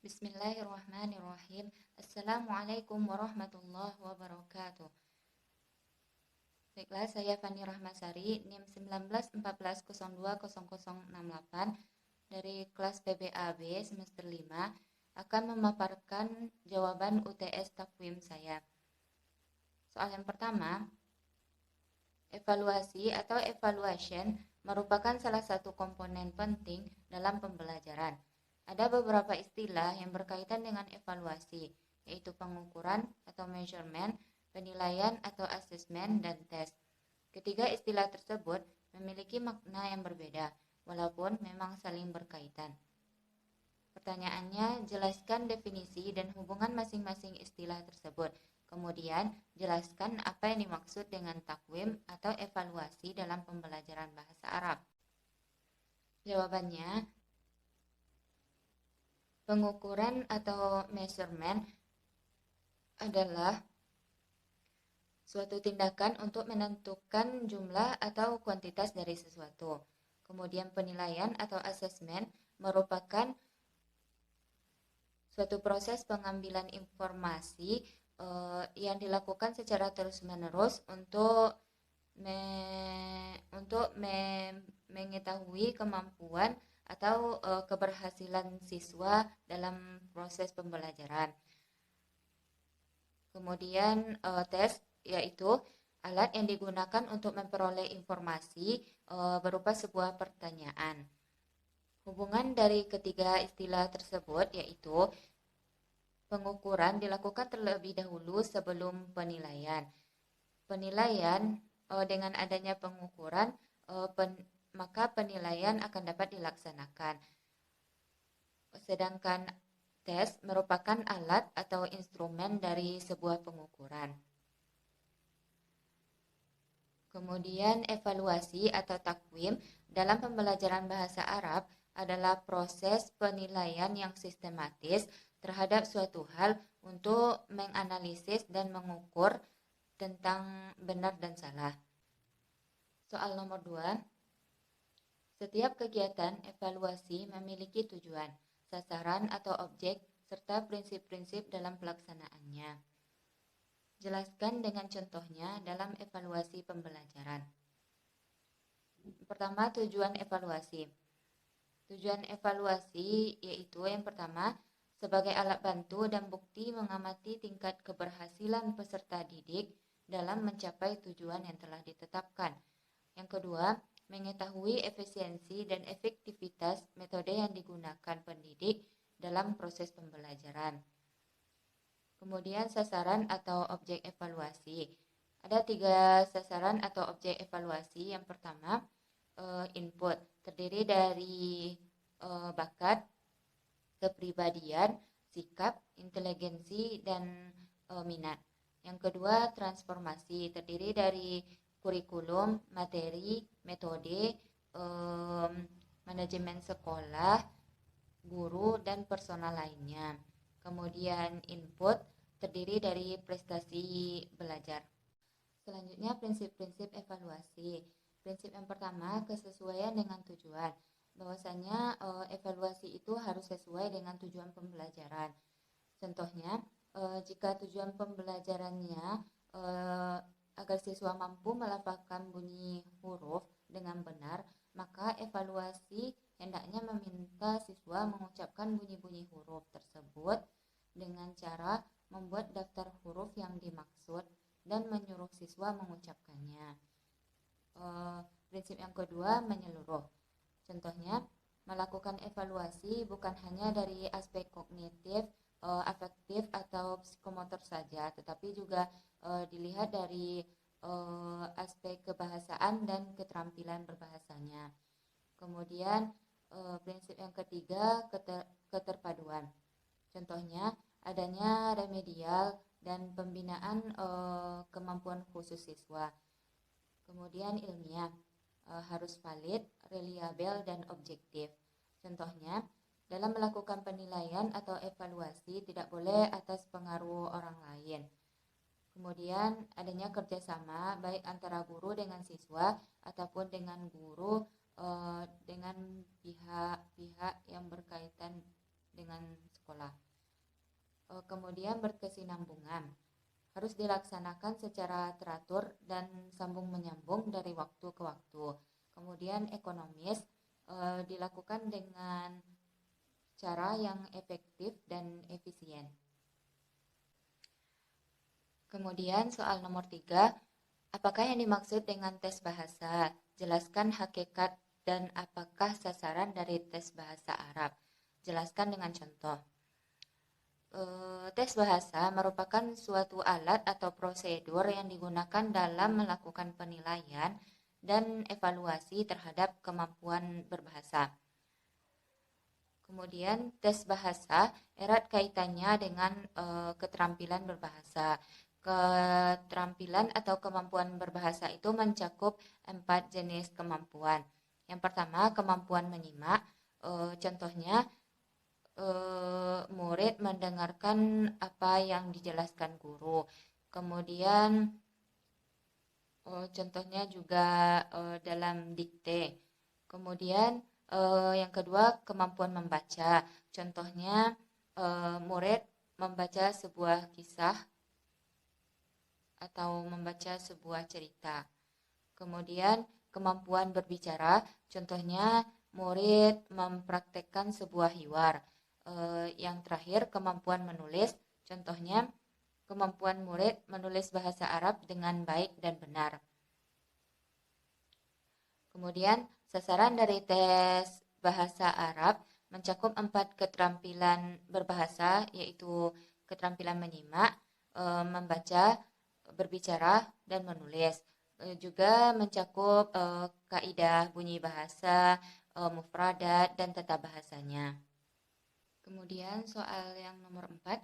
Bismillahirrahmanirrahim. Assalamualaikum warahmatullahi wabarakatuh. Baiklah, saya Fani Rahmasari, NIM 1914020068 dari kelas PBAB semester 5 akan memaparkan jawaban UTS takwim saya. Soal yang pertama, evaluasi atau evaluation merupakan salah satu komponen penting dalam pembelajaran. Ada beberapa istilah yang berkaitan dengan evaluasi, yaitu pengukuran atau measurement, penilaian atau assessment, dan tes. Ketiga istilah tersebut memiliki makna yang berbeda, walaupun memang saling berkaitan. Pertanyaannya, jelaskan definisi dan hubungan masing-masing istilah tersebut. Kemudian, jelaskan apa yang dimaksud dengan takwim atau evaluasi dalam pembelajaran bahasa Arab. Jawabannya, pengukuran atau measurement adalah suatu tindakan untuk menentukan jumlah atau kuantitas dari sesuatu. Kemudian penilaian atau assessment merupakan suatu proses pengambilan informasi yang dilakukan secara terus-menerus untuk mengetahui kemampuan atau keberhasilan siswa dalam proses pembelajaran. Kemudian tes yaitu alat yang digunakan untuk memperoleh informasi berupa sebuah pertanyaan. Hubungan dari ketiga istilah tersebut yaitu pengukuran dilakukan terlebih dahulu sebelum penilaian. Penilaian dengan adanya pengukuran maka penilaian akan dapat dilaksanakan. Sedangkan tes merupakan alat atau instrumen dari sebuah pengukuran. Kemudian evaluasi atau takwim dalam pembelajaran bahasa Arab adalah proses penilaian yang sistematis terhadap suatu hal untuk menganalisis dan mengukur tentang benar dan salah. Soal nomor 2. Setiap kegiatan evaluasi memiliki tujuan, sasaran atau objek, serta prinsip-prinsip dalam pelaksanaannya. Jelaskan dengan contohnya dalam evaluasi pembelajaran. Pertama, tujuan evaluasi. Tujuan evaluasi yaitu yang pertama, sebagai alat bantu dan bukti mengamati tingkat keberhasilan peserta didik dalam mencapai tujuan yang telah ditetapkan. Yang kedua, mengetahui efisiensi dan efektivitas metode yang digunakan pendidik dalam proses pembelajaran. Kemudian sasaran atau objek evaluasi. Ada 3 sasaran atau objek evaluasi. Yang pertama, input, terdiri dari bakat, kepribadian, sikap, inteligensi, dan minat. Yang kedua, transformasi, terdiri dari kurikulum, materi, metode, manajemen sekolah, guru, dan personal lainnya. Kemudian input, terdiri dari prestasi belajar. Selanjutnya, prinsip-prinsip evaluasi. Prinsip yang pertama, kesesuaian dengan tujuan. Bahwasanya evaluasi itu harus sesuai dengan tujuan pembelajaran. Contohnya, jika tujuan pembelajarannya agar siswa mampu melafalkan bunyi huruf dengan benar, maka evaluasi hendaknya meminta siswa mengucapkan bunyi-bunyi huruf tersebut dengan cara membuat daftar huruf yang dimaksud dan menyuruh siswa mengucapkannya. Prinsip yang kedua, menyeluruh. Contohnya, melakukan evaluasi bukan hanya dari aspek kognitif, afektif, atau psikomotor saja, tetapi juga dilihat dari aspek kebahasaan dan keterampilan berbahasanya. Kemudian, prinsip yang ketiga, keterpaduan. Contohnya, adanya remedial dan pembinaan kemampuan khusus siswa. Kemudian ilmiah, harus valid, reliabel, dan objektif. Contohnya, dalam melakukan penilaian atau evaluasi tidak boleh atas pengaruh orang lain. Kemudian adanya kerjasama baik antara guru dengan siswa ataupun dengan guru dengan pihak-pihak yang berkaitan dengan sekolah. Kemudian berkesinambungan, harus dilaksanakan secara teratur dan sambung menyambung dari waktu ke waktu. Kemudian ekonomis, dilakukan dengan cara yang efektif dan efisien. Kemudian soal nomor 3, apakah yang dimaksud dengan tes bahasa? Jelaskan hakikat dan apakah sasaran dari tes bahasa Arab. Jelaskan dengan contoh. Tes bahasa merupakan suatu alat atau prosedur yang digunakan dalam melakukan penilaian dan evaluasi terhadap kemampuan berbahasa. Kemudian tes bahasa erat kaitannya dengan keterampilan berbahasa. Keterampilan atau kemampuan berbahasa itu mencakup 4 jenis kemampuan. Yang pertama, kemampuan menyimak. Contohnya, murid mendengarkan apa yang dijelaskan guru. Kemudian, contohnya juga dalam dikte. Kemudian, yang kedua, kemampuan membaca. Contohnya, murid membaca sebuah kisah atau membaca sebuah cerita. Kemudian kemampuan berbicara, contohnya murid mempraktekkan sebuah hiwar. Yang terakhir kemampuan menulis, contohnya kemampuan murid menulis bahasa Arab dengan baik dan benar. Kemudian sasaran dari tes bahasa Arab mencakup 4 keterampilan berbahasa, yaitu keterampilan menyimak, membaca, berbicara, dan menulis. Juga mencakup kaidah bunyi bahasa, mufradat, dan tata bahasanya. Kemudian soal yang nomor 4,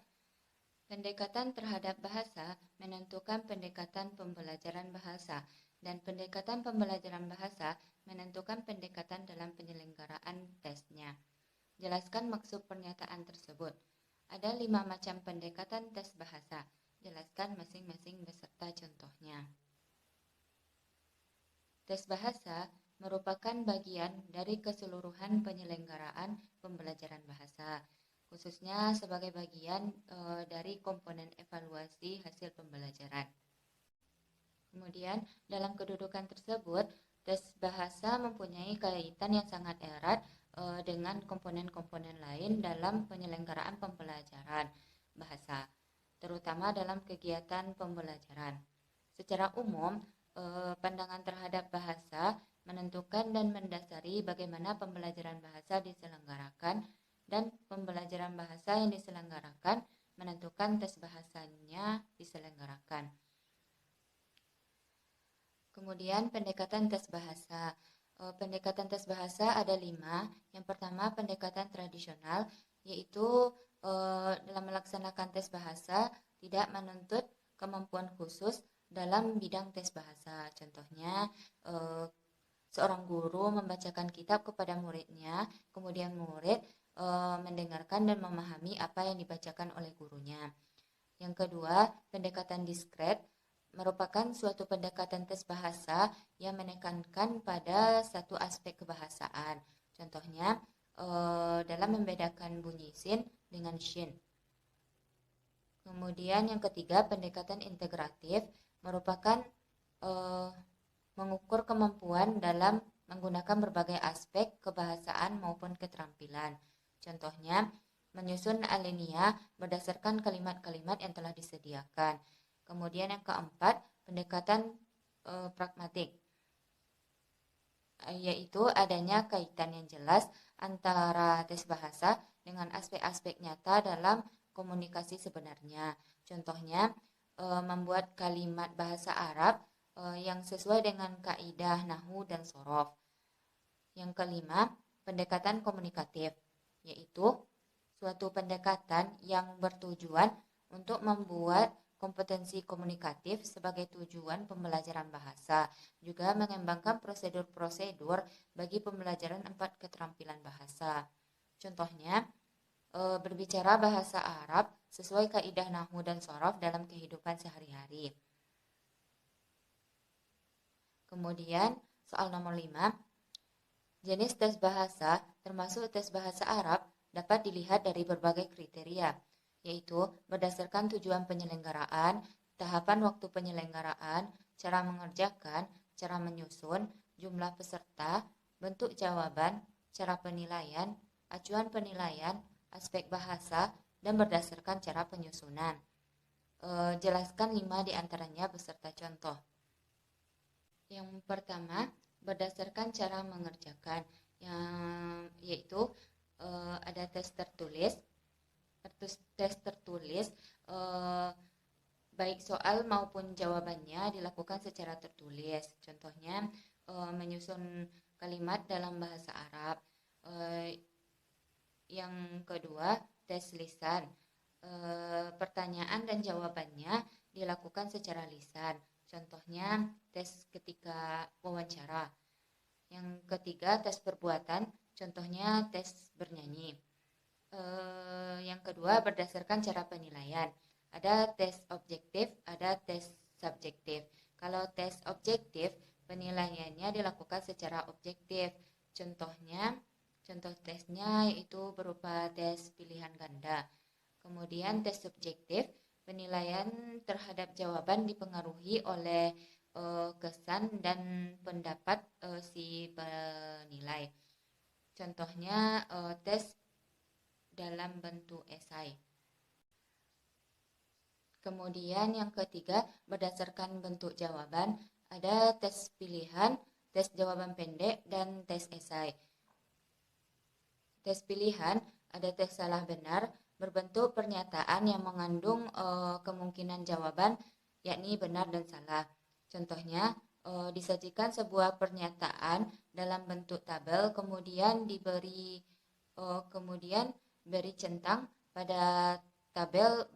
pendekatan terhadap bahasa menentukan pendekatan pembelajaran bahasa, dan pendekatan pembelajaran bahasa menentukan pendekatan dalam penyelenggaraan tesnya. Jelaskan maksud pernyataan tersebut. Ada 5 macam pendekatan tes bahasa. Jelaskan masing-masing beserta contohnya. Tes bahasa merupakan bagian dari keseluruhan penyelenggaraan pembelajaran bahasa, khususnya sebagai bagian dari komponen evaluasi hasil pembelajaran. Kemudian, dalam kedudukan tersebut, tes bahasa mempunyai kaitan yang sangat erat dengan komponen-komponen lain dalam penyelenggaraan pembelajaran bahasa, terutama dalam kegiatan pembelajaran. Secara umum, pandangan terhadap bahasa menentukan dan mendasari bagaimana pembelajaran bahasa diselenggarakan, dan pembelajaran bahasa yang diselenggarakan menentukan tes bahasanya diselenggarakan. Kemudian pendekatan tes bahasa. Pendekatan tes bahasa ada 5. Yang pertama, pendekatan tradisional, yaitu dalam melaksanakan tes bahasa tidak menuntut kemampuan khusus dalam bidang tes bahasa. Contohnya, seorang guru membacakan kitab kepada muridnya, kemudian murid mendengarkan dan memahami apa yang dibacakan oleh gurunya. Yang kedua, pendekatan diskret merupakan suatu pendekatan tes bahasa yang menekankan pada satu aspek kebahasaan. Contohnya, dalam membedakan bunyi sin dengan shin. Kemudian yang ketiga, pendekatan integratif merupakan mengukur kemampuan dalam menggunakan berbagai aspek kebahasaan maupun keterampilan. Contohnya, menyusun alinea berdasarkan kalimat-kalimat yang telah disediakan. Kemudian yang keempat, pendekatan pragmatik, yaitu adanya kaitan yang jelas antara tes bahasa dengan aspek-aspek nyata dalam komunikasi sebenarnya. Contohnya, membuat kalimat bahasa Arab yang sesuai dengan kaidah nahwu dan shorof. Yang kelima, pendekatan komunikatif, yaitu suatu pendekatan yang bertujuan untuk membuat kompetensi komunikatif sebagai tujuan pembelajaran bahasa, juga mengembangkan prosedur-prosedur bagi pembelajaran 4 keterampilan bahasa. Contohnya, berbicara bahasa Arab sesuai kaidah nahwu dan shorof dalam kehidupan sehari-hari. Kemudian, soal nomor 5, jenis tes bahasa termasuk tes bahasa Arab dapat dilihat dari berbagai kriteria, yaitu berdasarkan tujuan penyelenggaraan, tahapan waktu penyelenggaraan, cara mengerjakan, cara menyusun, jumlah peserta, bentuk jawaban, cara penilaian, acuan penilaian, aspek bahasa, dan berdasarkan cara penyusunan. Jelaskan 5 di antaranya beserta contoh. Yang pertama, berdasarkan cara mengerjakan, yaitu ada tes tertulis. Tes tertulis baik soal maupun jawabannya dilakukan secara tertulis. Contohnya menyusun kalimat dalam bahasa Arab. Yang kedua, tes lisan. Pertanyaan dan jawabannya dilakukan secara lisan. Contohnya tes ketika wawancara. Yang ketiga, tes perbuatan. Contohnya tes bernyanyi. Yang kedua, berdasarkan cara penilaian. Ada tes objektif, ada tes subjektif. Kalau tes objektif, penilaiannya dilakukan secara objektif. Contoh tesnya yaitu berupa tes pilihan ganda. Kemudian tes subjektif, penilaian terhadap jawaban dipengaruhi oleh kesan dan pendapat si penilai. Contohnya tes dalam bentuk esai. Kemudian yang ketiga, berdasarkan bentuk jawaban, ada tes pilihan, tes jawaban pendek, dan tes esai. Tes pilihan ada tes salah benar, berbentuk pernyataan yang mengandung kemungkinan jawaban, yakni benar dan salah. Contohnya, disajikan sebuah pernyataan dalam bentuk tabel, kemudian beri centang pada tabel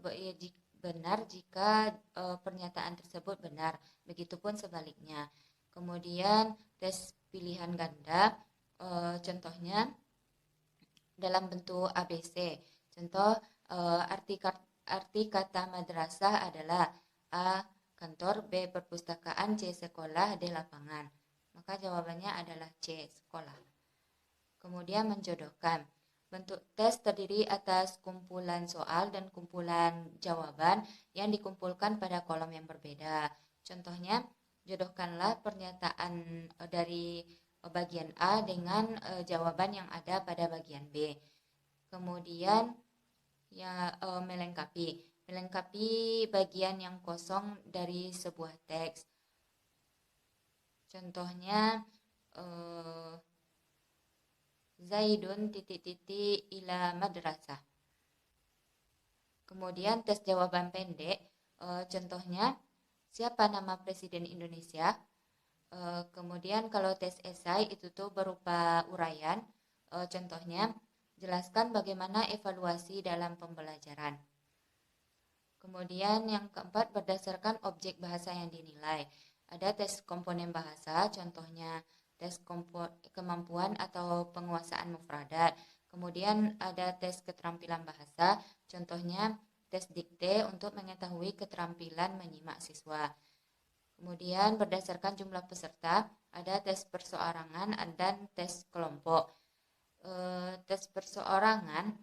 benar jika pernyataan tersebut benar, begitupun sebaliknya. Kemudian tes pilihan ganda, contohnya dalam bentuk ABC. Contoh arti kata madrasah adalah A. Kantor, B. Perpustakaan, C. Sekolah, D. Lapangan. Maka jawabannya adalah C. Sekolah. Kemudian menjodohkan. Bentuk tes terdiri atas kumpulan soal dan kumpulan jawaban yang dikumpulkan pada kolom yang berbeda. Contohnya, jodohkanlah pernyataan dari bagian A dengan jawaban yang ada pada bagian B. Kemudian melengkapi bagian yang kosong dari sebuah teks. Contohnya Zaidun ... ila madrasah. Kemudian tes jawaban pendek, contohnya siapa nama Presiden Indonesia? Kemudian kalau tes esai itu tuh berupa uraian, contohnya jelaskan bagaimana evaluasi dalam pembelajaran. Kemudian yang keempat, berdasarkan objek bahasa yang dinilai. Ada tes komponen bahasa, contohnya tes kemampuan atau penguasaan mufradat. Kemudian ada tes keterampilan bahasa, contohnya tes dikte untuk mengetahui keterampilan menyimak siswa. Kemudian berdasarkan jumlah peserta, ada tes perseorangan dan tes kelompok. Tes perseorangan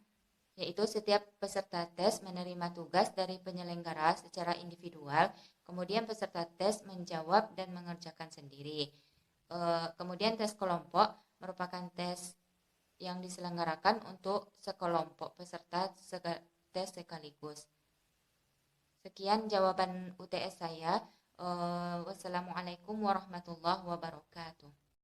yaitu setiap peserta tes menerima tugas dari penyelenggara secara individual, kemudian peserta tes menjawab dan mengerjakan sendiri. Kemudian tes kelompok merupakan tes yang diselenggarakan untuk sekelompok peserta tes sekaligus. Sekian jawaban UTS saya. Wassalamualaikum warahmatullahi wabarakatuh.